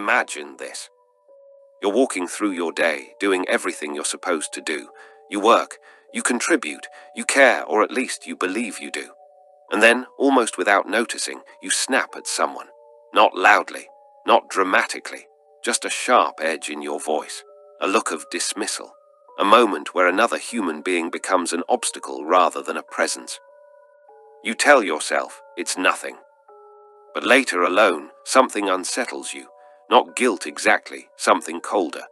Imagine this. You're walking through your day, doing everything you're supposed to do. You work, you contribute, you care, or at least you believe you do. And then, almost without noticing, you snap at someone. Not loudly, not dramatically, just a sharp edge in your voice, a look of dismissal, a moment where another human being becomes an obstacle rather than a presence. You tell yourself it's nothing. But later alone, something unsettles you. Not guilt exactly, something colder.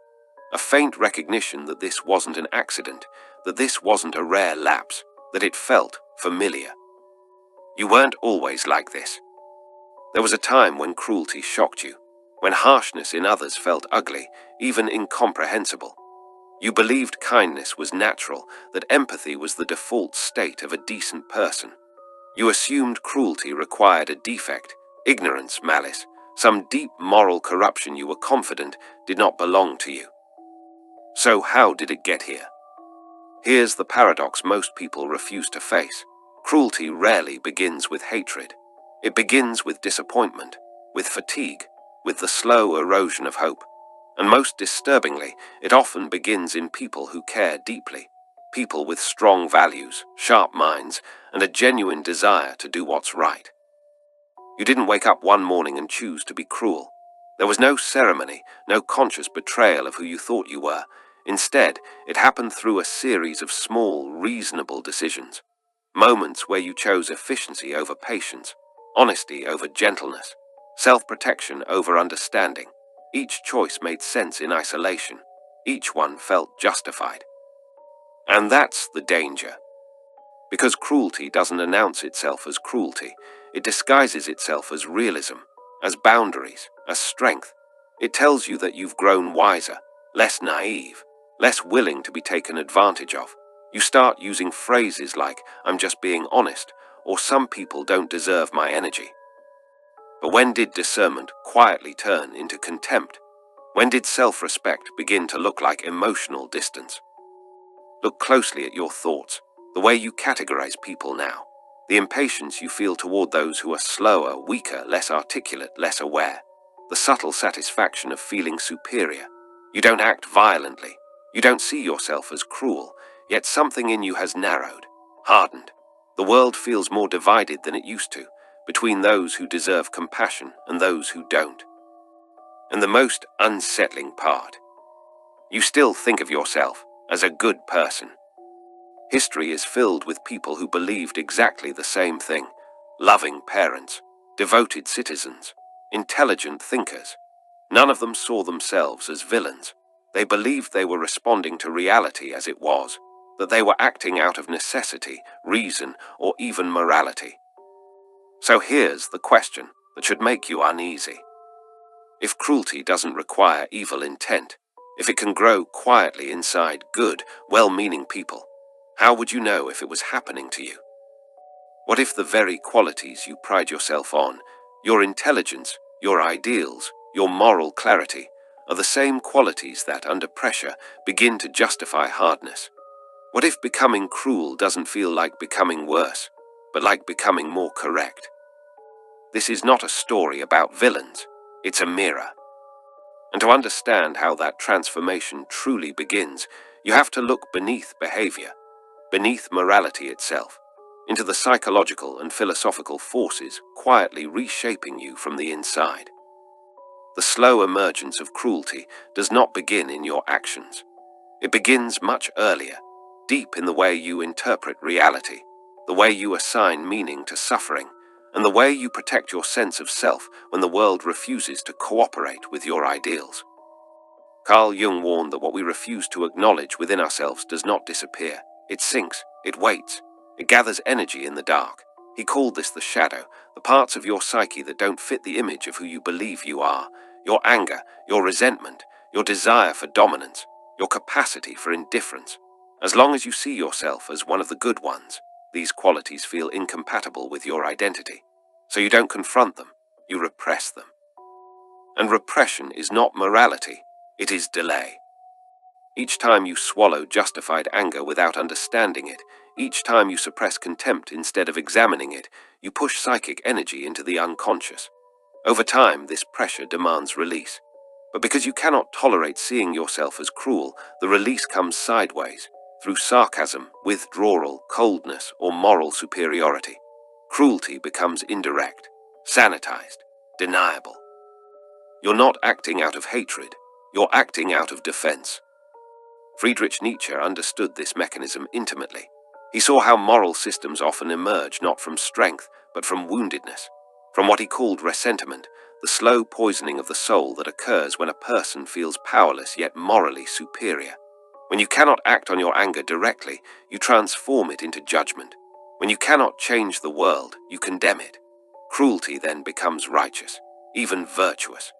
A faint recognition that this wasn't an accident, that this wasn't a rare lapse, that it felt familiar. You weren't always like this. There was a time when cruelty shocked you, when harshness in others felt ugly, even incomprehensible. You believed kindness was natural, that empathy was the default state of a decent person. You assumed cruelty required a defect, ignorance, malice, some deep moral corruption you were confident did not belong to you. So how did it get here? Here's the paradox most people refuse to face. Cruelty rarely begins with hatred. It begins with disappointment, with fatigue, with the slow erosion of hope. And most disturbingly, it often begins in people who care deeply. People with strong values, sharp minds, and a genuine desire to do what's right. You didn't wake up one morning and choose to be cruel. There was no ceremony, no conscious betrayal of who you thought you were. Instead, it happened through a series of small, reasonable decisions. Moments where you chose efficiency over patience, honesty over gentleness, self-protection over understanding. Each choice made sense in isolation. Each one felt justified. And that's the danger. Because cruelty doesn't announce itself as cruelty, it disguises itself as realism, as boundaries, as strength. It tells you that you've grown wiser, less naive, less willing to be taken advantage of. You start using phrases like, "I'm just being honest," or "some people don't deserve my energy." But when did discernment quietly turn into contempt? When did self-respect begin to look like emotional distance? Look closely at your thoughts, the way you categorize people now, the impatience you feel toward those who are slower, weaker, less articulate, less aware, the subtle satisfaction of feeling superior. You don't act violently. You don't see yourself as cruel, yet something in you has narrowed, hardened. The world feels more divided than it used to, between those who deserve compassion and those who don't. And the most unsettling part, you still think of yourself as a good person. History is filled with people who believed exactly the same thing: loving parents, devoted citizens, intelligent thinkers. None of them saw themselves as villains. They believed they were responding to reality as it was, that they were acting out of necessity, reason, or even morality. So here's the question that should make you uneasy. If cruelty doesn't require evil intent, if it can grow quietly inside good, well-meaning people, how would you know if it was happening to you? What if the very qualities you pride yourself on, your intelligence, your ideals, your moral clarity, are the same qualities that, under pressure, begin to justify hardness? What if becoming cruel doesn't feel like becoming worse, but like becoming more correct? This is not a story about villains, it's a mirror. And to understand how that transformation truly begins, you have to look beneath behavior, beneath morality itself, into the psychological and philosophical forces quietly reshaping you from the inside. The slow emergence of cruelty does not begin in your actions. It begins much earlier, deep in the way you interpret reality, the way you assign meaning to suffering, and the way you protect your sense of self when the world refuses to cooperate with your ideals. Carl Jung warned that what we refuse to acknowledge within ourselves does not disappear. It sinks, it waits, it gathers energy in the dark. He called this the shadow, the parts of your psyche that don't fit the image of who you believe you are, your anger, your resentment, your desire for dominance, your capacity for indifference. As long as you see yourself as one of the good ones, these qualities feel incompatible with your identity. So you don't confront them, you repress them. And repression is not morality, it is delay. Each time you swallow justified anger without understanding it, each time you suppress contempt instead of examining it, you push psychic energy into the unconscious. Over time, this pressure demands release. But because you cannot tolerate seeing yourself as cruel, the release comes sideways, through sarcasm, withdrawal, coldness, or moral superiority. Cruelty becomes indirect, sanitized, deniable. You're not acting out of hatred, you're acting out of defense. Friedrich Nietzsche understood this mechanism intimately. He saw how moral systems often emerge not from strength, but from woundedness, from what he called ressentiment, the slow poisoning of the soul that occurs when a person feels powerless yet morally superior. When you cannot act on your anger directly, you transform it into judgment. When you cannot change the world, you condemn it. Cruelty then becomes righteous, even virtuous.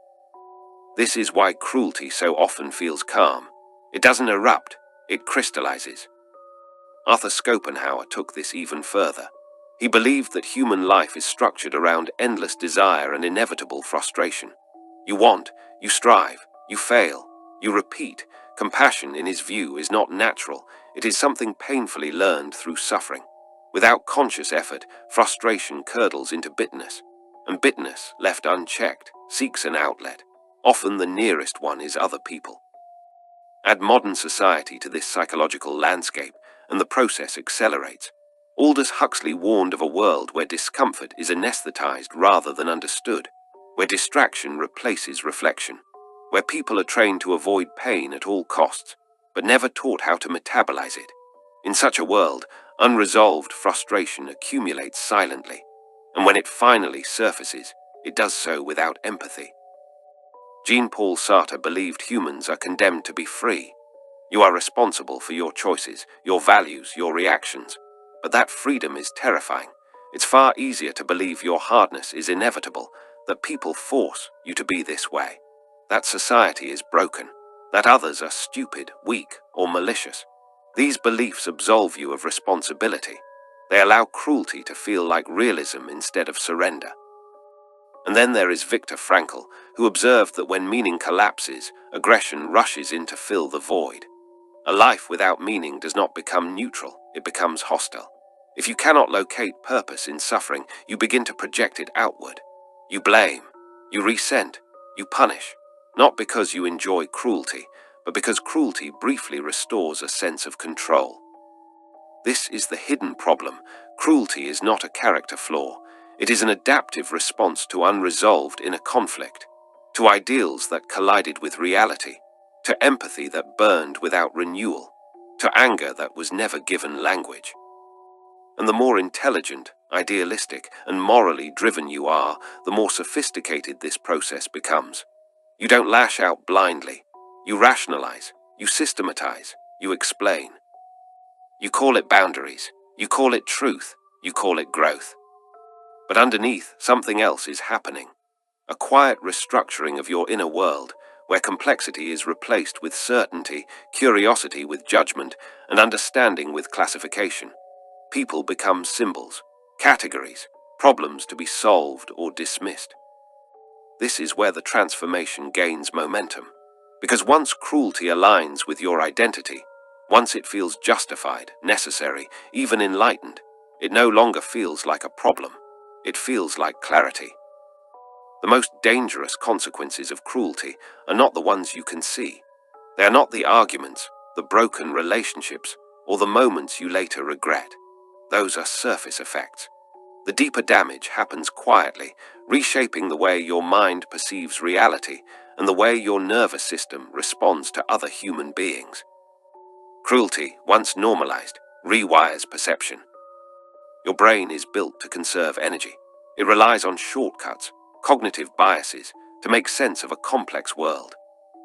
This is why cruelty so often feels calm. It doesn't erupt, it crystallizes. Arthur Schopenhauer took this even further. He believed that human life is structured around endless desire and inevitable frustration. You want, you strive, you fail, you repeat. Compassion, in his view, is not natural. It is something painfully learned through suffering. Without conscious effort, frustration curdles into bitterness. And bitterness, left unchecked, seeks an outlet. Often the nearest one is other people. Add modern society to this psychological landscape, and the process accelerates. Aldous Huxley warned of a world where discomfort is anesthetized rather than understood, where distraction replaces reflection, where people are trained to avoid pain at all costs, but never taught how to metabolize it. In such a world, unresolved frustration accumulates silently, and when it finally surfaces, it does so without empathy. Jean-Paul Sartre believed humans are condemned to be free. You are responsible for your choices, your values, your reactions. But that freedom is terrifying. It's far easier to believe your hardness is inevitable, that people force you to be this way, that society is broken, that others are stupid, weak, or malicious. These beliefs absolve you of responsibility. They allow cruelty to feel like realism instead of surrender. And then there is Viktor Frankl, who observed that when meaning collapses, aggression rushes in to fill the void. A life without meaning does not become neutral, it becomes hostile. If you cannot locate purpose in suffering, you begin to project it outward. You blame, you resent, you punish, not because you enjoy cruelty, but because cruelty briefly restores a sense of control. This is the hidden problem. Cruelty is not a character flaw. It is an adaptive response to unresolved inner conflict, to ideals that collided with reality, to empathy that burned without renewal, to anger that was never given language. And the more intelligent, idealistic, and morally driven you are, the more sophisticated this process becomes. You don't lash out blindly. You rationalize, you systematize, you explain. You call it boundaries, you call it truth, you call it growth. But underneath, something else is happening. A quiet restructuring of your inner world, where complexity is replaced with certainty, curiosity with judgment, and understanding with classification. People become symbols, categories, problems to be solved or dismissed. This is where the transformation gains momentum. Because once cruelty aligns with your identity, once it feels justified, necessary, even enlightened, it no longer feels like a problem. It feels like clarity. The most dangerous consequences of cruelty are not the ones you can see. They are not the arguments, the broken relationships, or the moments you later regret. Those are surface effects. The deeper damage happens quietly, reshaping the way your mind perceives reality and the way your nervous system responds to other human beings. Cruelty, once normalized, rewires perception. Your brain is built to conserve energy. It relies on shortcuts, cognitive biases, to make sense of a complex world.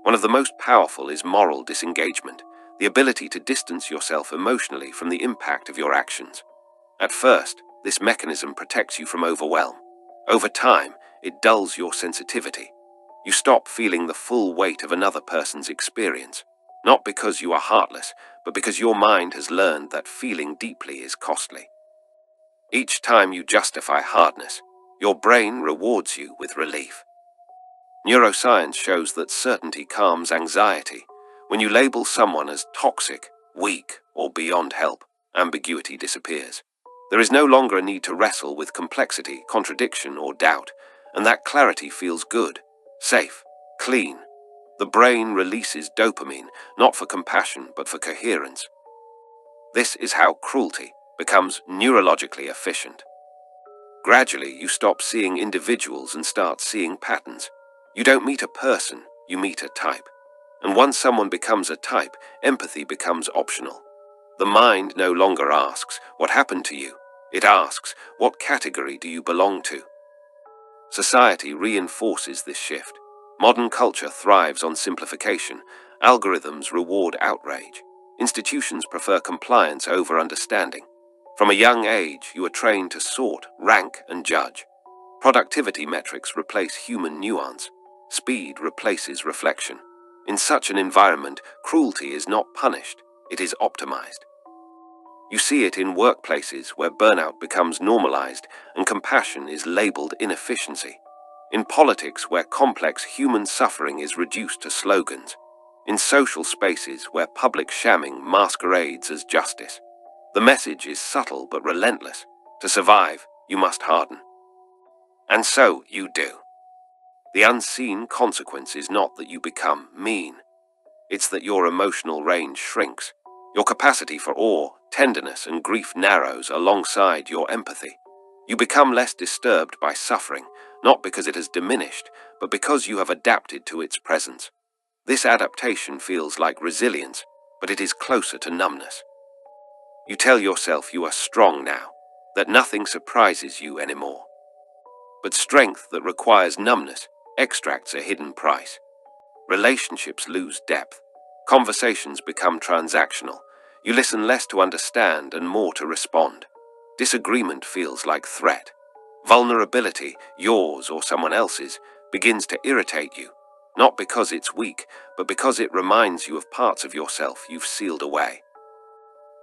One of the most powerful is moral disengagement, the ability to distance yourself emotionally from the impact of your actions. At first, this mechanism protects you from overwhelm. Over time, it dulls your sensitivity. You stop feeling the full weight of another person's experience, not because you are heartless, but because your mind has learned that feeling deeply is costly. Each time you justify hardness, your brain rewards you with relief. Neuroscience shows that certainty calms anxiety. When you label someone as toxic, weak, or beyond help, ambiguity disappears. There is no longer a need to wrestle with complexity, contradiction, or doubt, and that clarity feels good, safe, clean. The brain releases dopamine, not for compassion, but for coherence. This is how cruelty becomes neurologically efficient. Gradually, you stop seeing individuals and start seeing patterns. You don't meet a person, you meet a type. And once someone becomes a type, empathy becomes optional. The mind no longer asks, "What happened to you?" It asks, "What category do you belong to?" Society reinforces this shift. Modern culture thrives on simplification. Algorithms reward outrage. Institutions prefer compliance over understanding. From a young age, you are trained to sort, rank, and judge. Productivity metrics replace human nuance. Speed replaces reflection. In such an environment, cruelty is not punished, it is optimized. You see it in workplaces where burnout becomes normalized and compassion is labeled inefficiency. In politics where complex human suffering is reduced to slogans. In social spaces where public shamming masquerades as justice. The message is subtle but relentless. To survive, you must harden. And so you do. The unseen consequence is not that you become mean. It's that your emotional range shrinks. Your capacity for awe, tenderness, and grief narrows alongside your empathy. You become less disturbed by suffering, not because it has diminished, but because you have adapted to its presence. This adaptation feels like resilience, but it is closer to numbness. You tell yourself you are strong now, that nothing surprises you anymore. But strength that requires numbness extracts a hidden price. Relationships lose depth. Conversations become transactional. You listen less to understand and more to respond. Disagreement feels like threat. Vulnerability, yours or someone else's, begins to irritate you, not because it's weak, but because it reminds you of parts of yourself you've sealed away.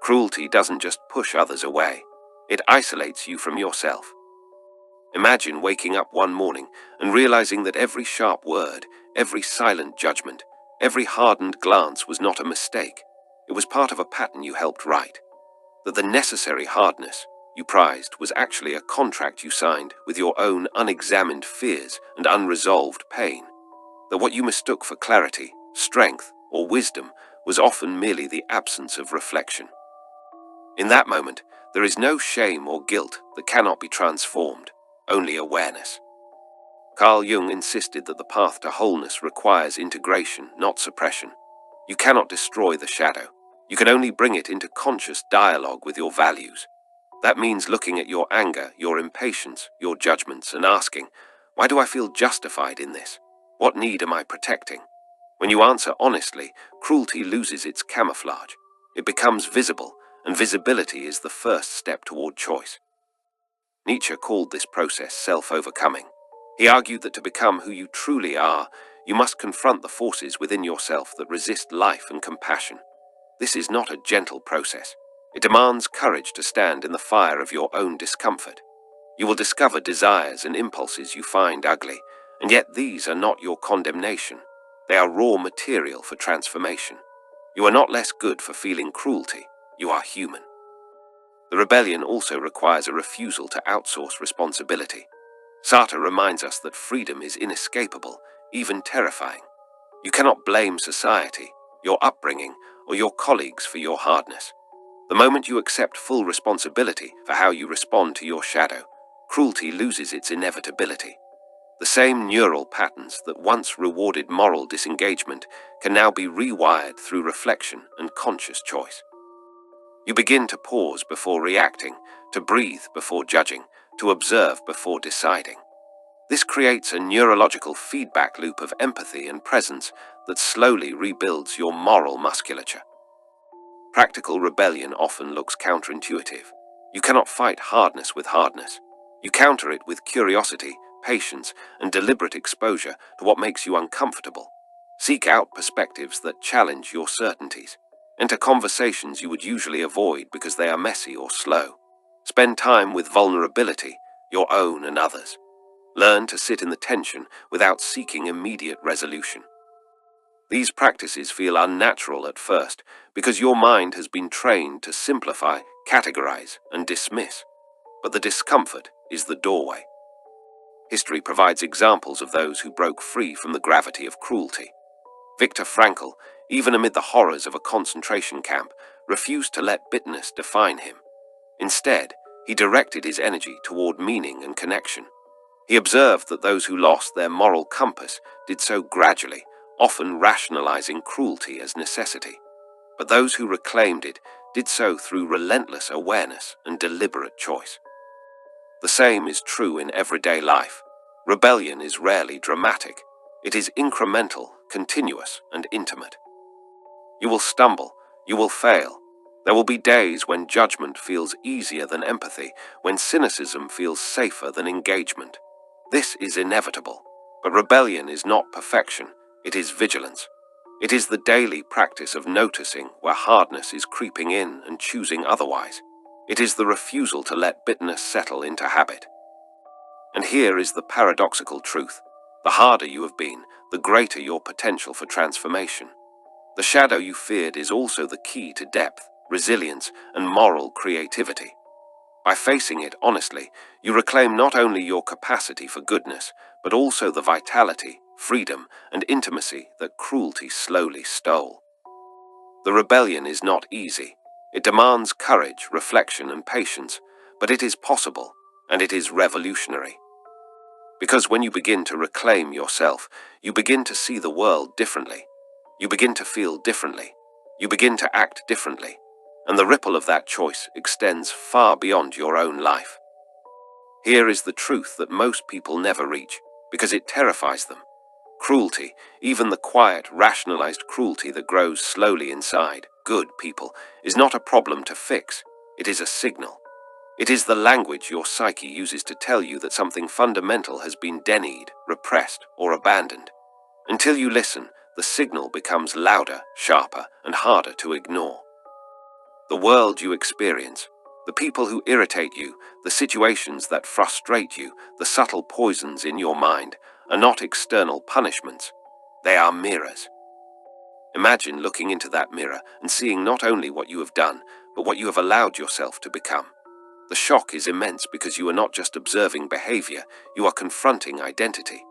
Cruelty doesn't just push others away, it isolates you from yourself. Imagine waking up one morning and realizing that every sharp word, every silent judgment, every hardened glance was not a mistake. It was part of a pattern you helped write. That the necessary hardness you prized was actually a contract you signed with your own unexamined fears and unresolved pain. That what you mistook for clarity, strength, or wisdom was often merely the absence of reflection. In that moment, there is no shame or guilt that cannot be transformed, only awareness. Carl Jung insisted that the path to wholeness requires integration, not suppression. You cannot destroy the shadow. You can only bring it into conscious dialogue with your values. That means looking at your anger, your impatience, your judgments, and asking, why do I feel justified in this? What need am I protecting? When you answer honestly, cruelty loses its camouflage. It becomes visible, and visibility is the first step toward choice. Nietzsche called this process self-overcoming. He argued that to become who you truly are, you must confront the forces within yourself that resist life and compassion. This is not a gentle process. It demands courage to stand in the fire of your own discomfort. You will discover desires and impulses you find ugly, and yet these are not your condemnation. They are raw material for transformation. You are not less good for feeling cruelty. You are human. The rebellion also requires a refusal to outsource responsibility. Sartre reminds us that freedom is inescapable, even terrifying. You cannot blame society, your upbringing, or your colleagues for your hardness. The moment you accept full responsibility for how you respond to your shadow, cruelty loses its inevitability. The same neural patterns that once rewarded moral disengagement can now be rewired through reflection and conscious choice. You begin to pause before reacting, to breathe before judging, to observe before deciding. This creates a neurological feedback loop of empathy and presence that slowly rebuilds your moral musculature. Practical rebellion often looks counterintuitive. You cannot fight hardness with hardness. You counter it with curiosity, patience, and deliberate exposure to what makes you uncomfortable. Seek out perspectives that challenge your certainties. Enter conversations you would usually avoid because they are messy or slow. Spend time with vulnerability, your own and others. Learn to sit in the tension without seeking immediate resolution. These practices feel unnatural at first because your mind has been trained to simplify, categorize, and dismiss. But the discomfort is the doorway. History provides examples of those who broke free from the gravity of cruelty. Viktor Frankl, even amid the horrors of a concentration camp, refused to let bitterness define him. Instead, he directed his energy toward meaning and connection. He observed that those who lost their moral compass did so gradually, often rationalizing cruelty as necessity. But those who reclaimed it did so through relentless awareness and deliberate choice. The same is true in everyday life. Rebellion is rarely dramatic. It is incremental, continuous, and intimate. You will stumble, you will fail. There will be days when judgment feels easier than empathy, when cynicism feels safer than engagement. This is inevitable, but rebellion is not perfection, it is vigilance. It is the daily practice of noticing where hardness is creeping in and choosing otherwise. It is the refusal to let bitterness settle into habit. And here is the paradoxical truth. The harder you have been, the greater your potential for transformation. The shadow you feared is also the key to depth, resilience, and moral creativity. By facing it honestly, you reclaim not only your capacity for goodness, but also the vitality, freedom, and intimacy that cruelty slowly stole. The rebellion is not easy. It demands courage, reflection, and patience, but it is possible, and it is revolutionary. Because when you begin to reclaim yourself, you begin to see the world differently. You begin to feel differently. You begin to act differently. And the ripple of that choice extends far beyond your own life. Here is the truth that most people never reach, because it terrifies them. Cruelty, even the quiet, rationalized cruelty that grows slowly inside good people, is not a problem to fix. It is a signal. It is the language your psyche uses to tell you that something fundamental has been denied, repressed, or abandoned. Until you listen, the signal becomes louder, sharper, and harder to ignore. The world you experience, the people who irritate you, the situations that frustrate you, the subtle poisons in your mind, are not external punishments. They are mirrors. Imagine looking into that mirror and seeing not only what you have done, but what you have allowed yourself to become. The shock is immense because you are not just observing behavior, you are confronting identity.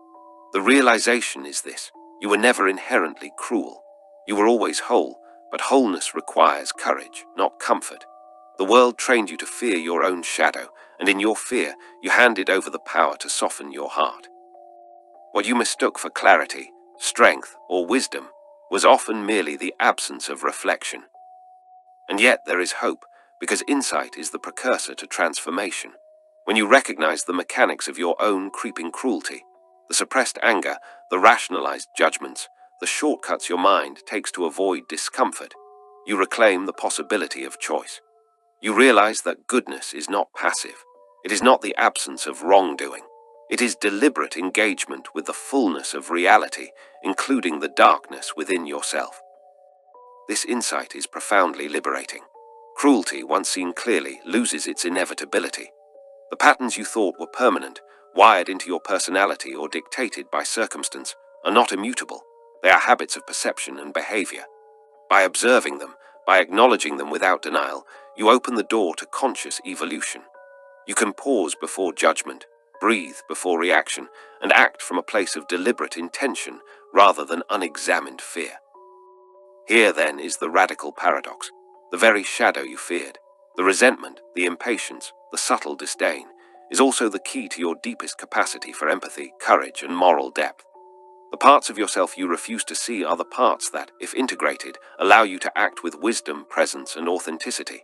The realization is this: you were never inherently cruel. You were always whole, but wholeness requires courage, not comfort. The world trained you to fear your own shadow, and in your fear, you handed over the power to soften your heart. What you mistook for clarity, strength, or wisdom was often merely the absence of reflection. And yet there is hope, because insight is the precursor to transformation. When you recognize the mechanics of your own creeping cruelty, the suppressed anger, the rationalized judgments, the shortcuts your mind takes to avoid discomfort, you reclaim the possibility of choice. You realize that goodness is not passive. It is not the absence of wrongdoing. It is deliberate engagement with the fullness of reality, including the darkness within yourself. This insight is profoundly liberating. Cruelty, once seen clearly, loses its inevitability. The patterns you thought were permanent, wired into your personality or dictated by circumstance, are not immutable. They are habits of perception and behavior. By observing them, by acknowledging them without denial, you open the door to conscious evolution. You can pause before judgment, breathe before reaction, and act from a place of deliberate intention rather than unexamined fear. Here, then, is the radical paradox. The very shadow you feared, the resentment, the impatience, the subtle disdain, is also the key to your deepest capacity for empathy, courage, and moral depth. The parts of yourself you refuse to see are the parts that, if integrated, allow you to act with wisdom, presence, and authenticity.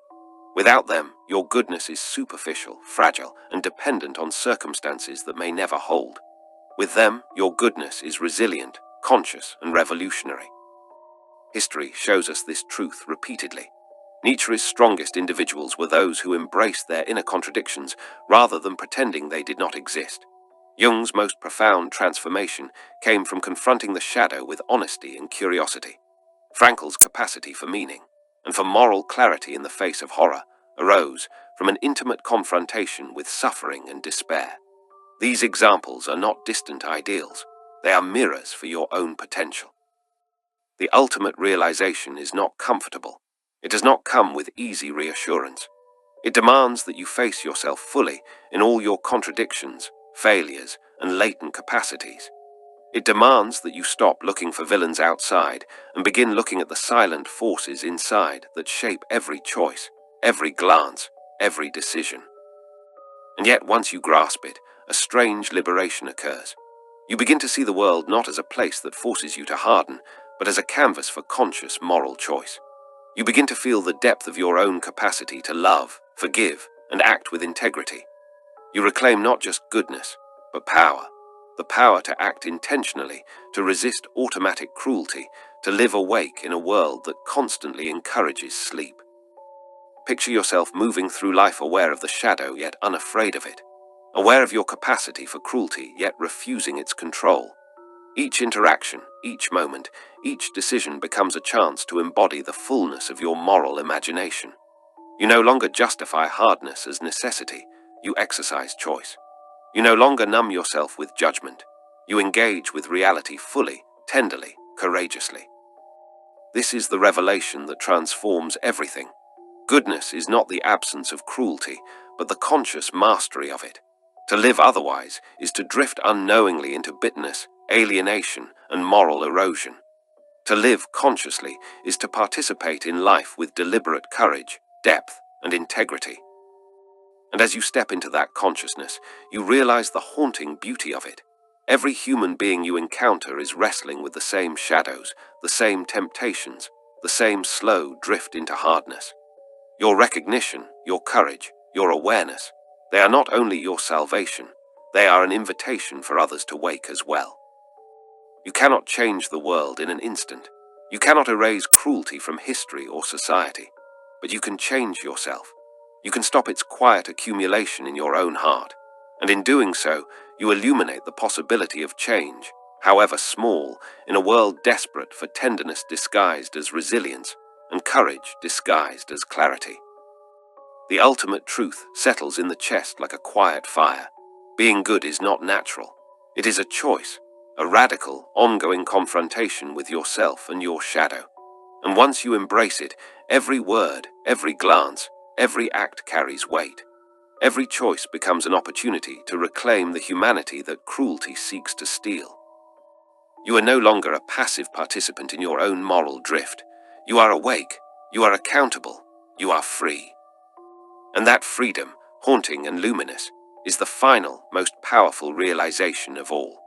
Without them, your goodness is superficial, fragile, and dependent on circumstances that may never hold. With them, your goodness is resilient, conscious, and revolutionary. History shows us this truth repeatedly. Nietzsche's strongest individuals were those who embraced their inner contradictions rather than pretending they did not exist. Jung's most profound transformation came from confronting the shadow with honesty and curiosity. Frankl's capacity for meaning, and for moral clarity in the face of horror, arose from an intimate confrontation with suffering and despair. These examples are not distant ideals. They are mirrors for your own potential. The ultimate realization is not comfortable. It does not come with easy reassurance. It demands that you face yourself fully in all your contradictions, failures, and latent capacities. It demands that you stop looking for villains outside and begin looking at the silent forces inside that shape every choice, every glance, every decision. And yet, once you grasp it, a strange liberation occurs. You begin to see the world not as a place that forces you to harden, but as a canvas for conscious moral choice. You begin to feel the depth of your own capacity to love, forgive, and act with integrity. You reclaim not just goodness, but power. The power to act intentionally, to resist automatic cruelty, to live awake in a world that constantly encourages sleep. Picture yourself moving through life aware of the shadow yet unafraid of it, aware of your capacity for cruelty yet refusing its control. Each interaction, each moment, each decision becomes a chance to embody the fullness of your moral imagination. You no longer justify hardness as necessity, you exercise choice. You no longer numb yourself with judgment. You engage with reality fully, tenderly, courageously. This is the revelation that transforms everything. Goodness is not the absence of cruelty, but the conscious mastery of it. To live otherwise is to drift unknowingly into bitterness, alienation, and moral erosion. To live consciously is to participate in life with deliberate courage, depth, and integrity. And as you step into that consciousness, you realize the haunting beauty of it. Every human being you encounter is wrestling with the same shadows, the same temptations, the same slow drift into hardness. Your recognition, your courage, your awareness, they are not only your salvation, they are an invitation for others to wake as well. You cannot change the world in an instant. You cannot erase cruelty from history or society, but you can change yourself. You can stop its quiet accumulation in your own heart, and in doing so, you illuminate the possibility of change, however small, in a world desperate for tenderness disguised as resilience and courage disguised as clarity. The ultimate truth settles in the chest like a quiet fire. Being good is not natural. It is a choice, a radical, ongoing confrontation with yourself and your shadow. And once you embrace it, every word, every glance, every act carries weight. Every choice becomes an opportunity to reclaim the humanity that cruelty seeks to steal. You are no longer a passive participant in your own moral drift. You are awake, you are accountable, you are free. And that freedom, haunting and luminous, is the final, most powerful realization of all.